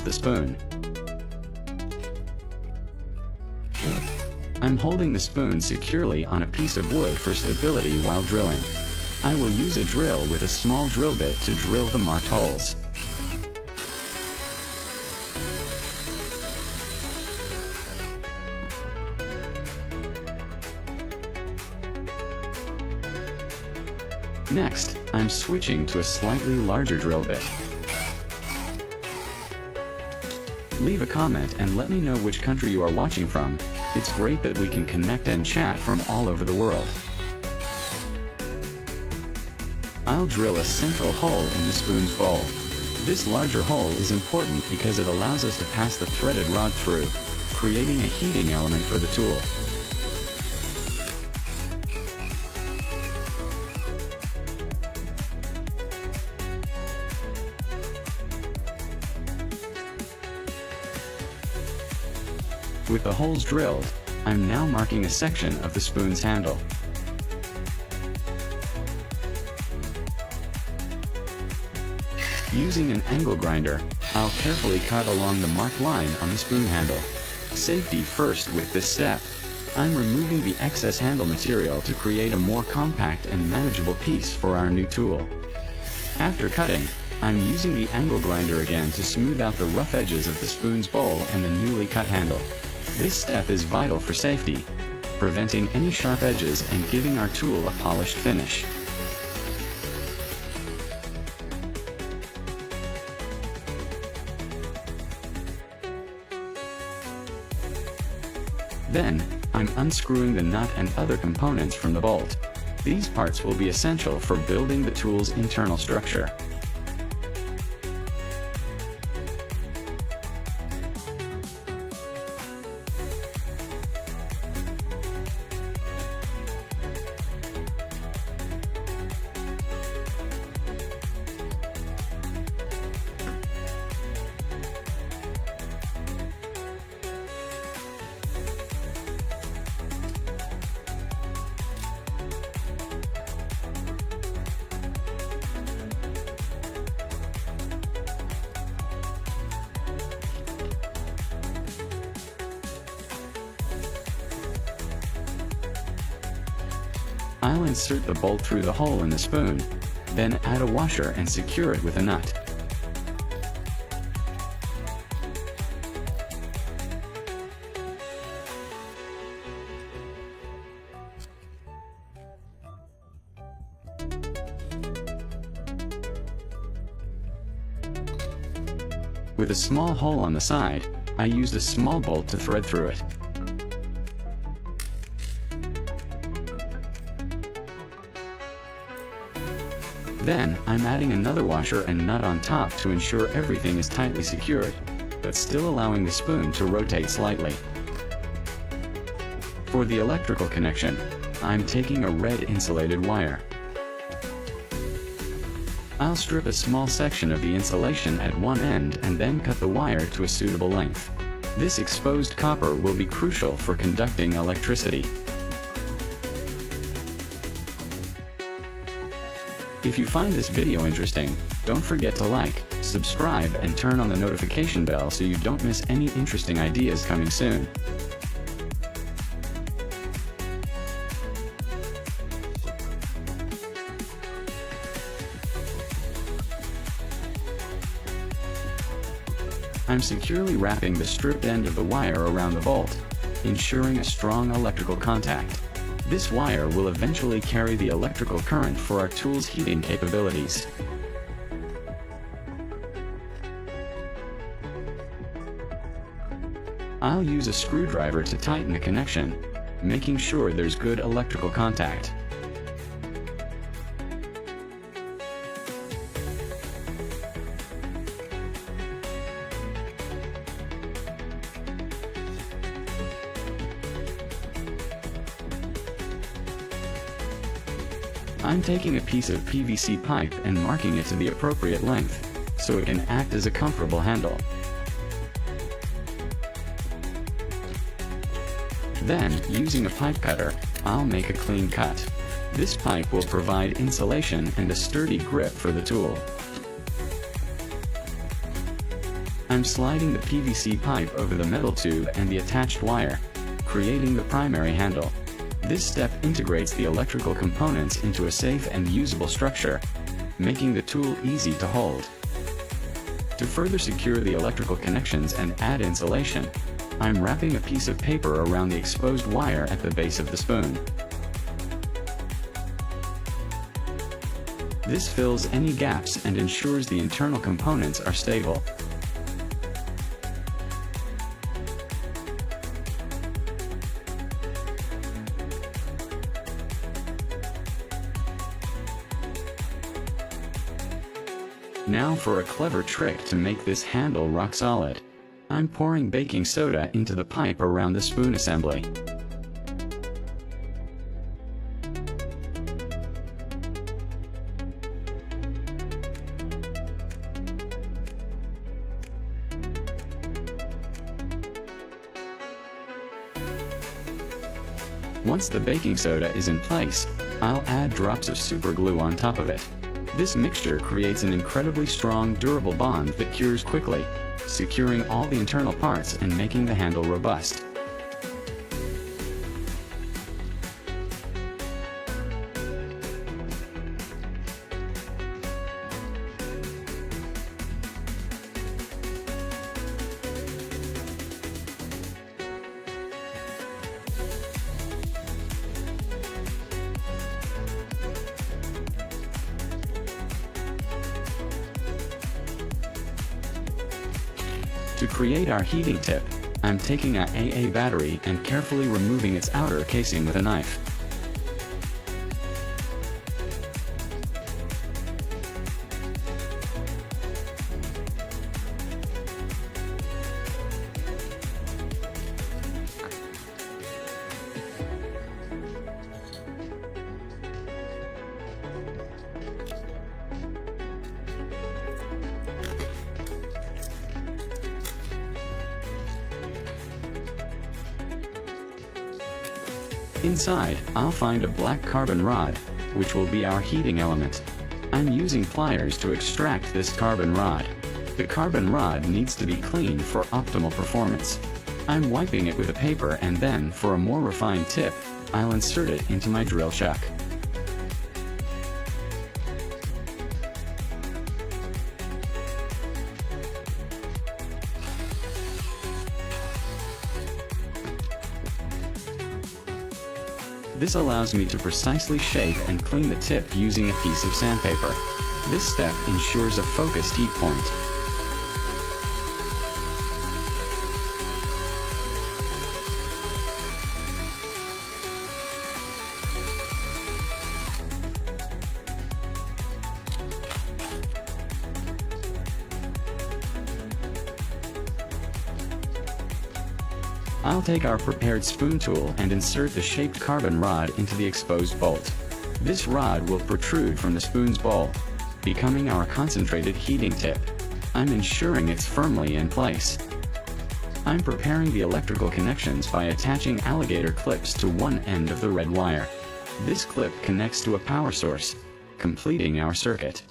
the spoon. I'm holding the spoon securely on a piece of wood for stability while drilling. I will use a drill with a small drill bit to drill the marked holes. Next, I'm switching to a slightly larger drill bit. Leave a comment and let me know which country you are watching from. It's great that we can connect and chat from all over the world. I'll drill a central hole in the spoon's bowl. This larger hole is important because it allows us to pass the threaded rod through, creating a heating element for the tool. With the holes drilled, I'm now marking a section of the spoon's handle. Using an angle grinder, I'll carefully cut along the marked line on the spoon handle. Safety first with this step. I'm removing the excess handle material to create a more compact and manageable piece for our new tool. After cutting, I'm using the angle grinder again to smooth out the rough edges of the spoon's bowl and the newly cut handle. This step is vital for safety, preventing any sharp edges and giving our tool a polished finish. Then, I'm unscrewing the nut and other components from the bolt. These parts will be essential for building the tool's internal structure. I'll insert the bolt through the hole in the spoon, then add a washer and secure it with a nut. With a small hole on the side, I used a small bolt to thread through it. Then, I'm adding another washer and nut on top to ensure everything is tightly secured, but still allowing the spoon to rotate slightly. For the electrical connection, I'm taking a red insulated wire. I'll strip a small section of the insulation at one end and then cut the wire to a suitable length. This exposed copper will be crucial for conducting electricity. If you find this video interesting, don't forget to like, subscribe, and turn on the notification bell so you don't miss any interesting ideas coming soon. I'm securely wrapping the stripped end of the wire around the bolt, ensuring a strong electrical contact. This wire will eventually carry the electrical current for our tool's heating capabilities. I'll use a screwdriver to tighten the connection, making sure there's good electrical contact. I'm taking a piece of PVC pipe and marking it to the appropriate length, so it can act as a comfortable handle. Then, using a pipe cutter, I'll make a clean cut. This pipe will provide insulation and a sturdy grip for the tool. I'm I'm sliding the PVC pipe over the metal tube and the attached wire, creating the primary handle. This step integrates the electrical components into a safe and usable structure, making the tool easy to hold. To further secure the electrical connections and add insulation, I'm wrapping a piece of paper around the exposed wire at the base of the spoon. This fills any gaps and ensures the internal components are stable. Now for a clever trick to make this handle rock solid. I'm pouring baking soda into the pipe around the spoon assembly. Once the baking soda is in place, I'll add drops of super glue on top of it. This mixture creates an incredibly strong, durable bond that cures quickly, securing all the internal parts and making the handle robust. To create our heating tip, I'm taking an AA battery and carefully removing its outer casing with a knife. Inside, I'll find a black carbon rod, which will be our heating element. I'm using pliers to extract this carbon rod. The carbon rod needs to be cleaned for optimal performance. I'm wiping it with a paper and then, for a more refined tip, I'll insert it into my drill chuck. This allows me to precisely shape and clean the tip using a piece of sandpaper. This step ensures a focused heat point. I'll take our prepared spoon tool and insert the shaped carbon rod into the exposed bolt. This rod will protrude from the spoon's bowl, becoming our concentrated heating tip. I'm ensuring it's firmly in place. I'm preparing the electrical connections by attaching alligator clips to one end of the red wire. This clip connects to a power source, completing our circuit.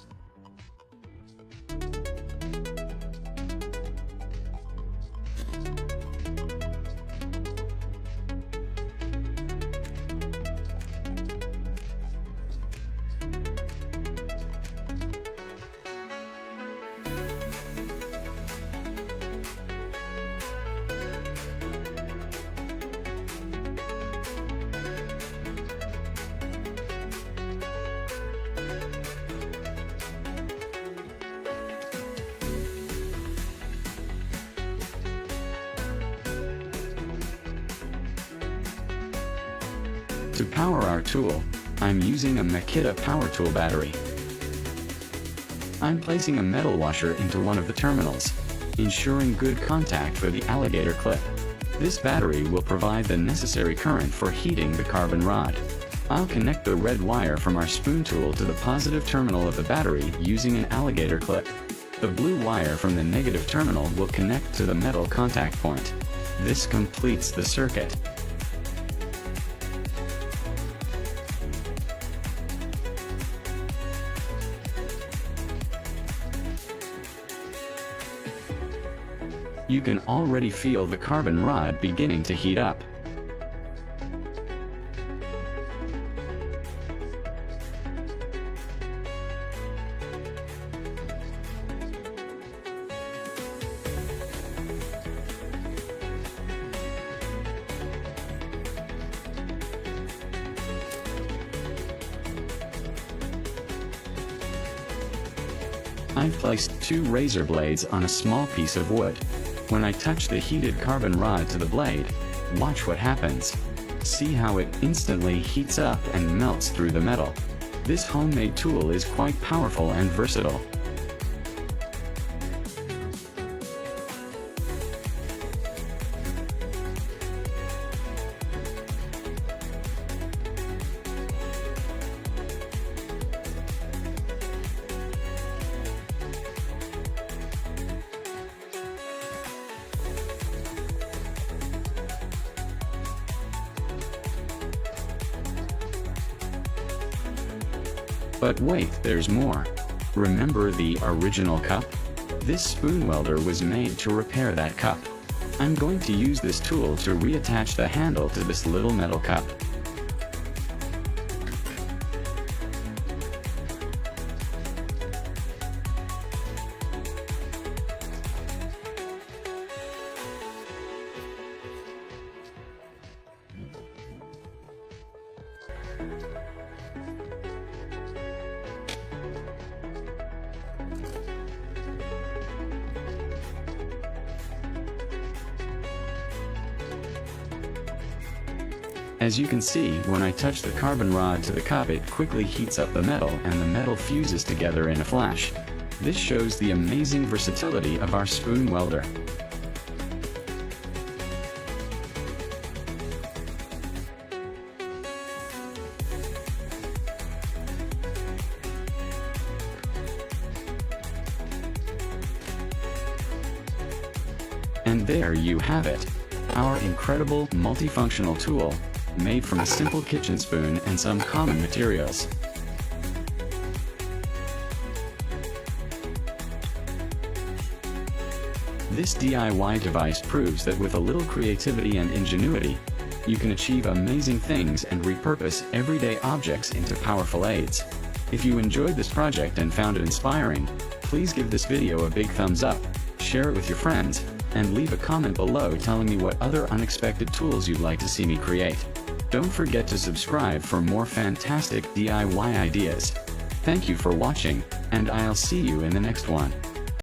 To power our tool, I'm using a Makita power tool battery. I'm placing a metal washer into one of the terminals, ensuring good contact for the alligator clip. This battery will provide the necessary current for heating the carbon rod. I'll connect the red wire from our spoon tool to the positive terminal of the battery using an alligator clip. The blue wire from the negative terminal will connect to the metal contact point. This completes the circuit. You can already feel the carbon rod beginning to heat up. I've placed 2 razor blades on a small piece of wood. When I touch the heated carbon rod to the blade, watch what happens. See how it instantly heats up and melts through the metal. This homemade tool is quite powerful and versatile. But wait, there's more. Remember the original cup? This spoon welder was made to repair that cup. I'm going to use this tool to reattach the handle to this little metal cup. As you can see, when I touch the carbon rod to the cup, it quickly heats up the metal and the metal fuses together in a flash. This shows the amazing versatility of our spoon welder. And there you have it, our incredible multifunctional tool, made from a simple kitchen spoon and some common materials. This DIY device proves that with a little creativity and ingenuity, you can achieve amazing things and repurpose everyday objects into powerful aids. If you enjoyed this project and found it inspiring, please give this video a big thumbs up, share it with your friends, and leave a comment below telling me what other unexpected tools you'd like to see me create. Don't forget to subscribe for more fantastic DIY ideas. Thank you for watching, and I'll see you in the next one.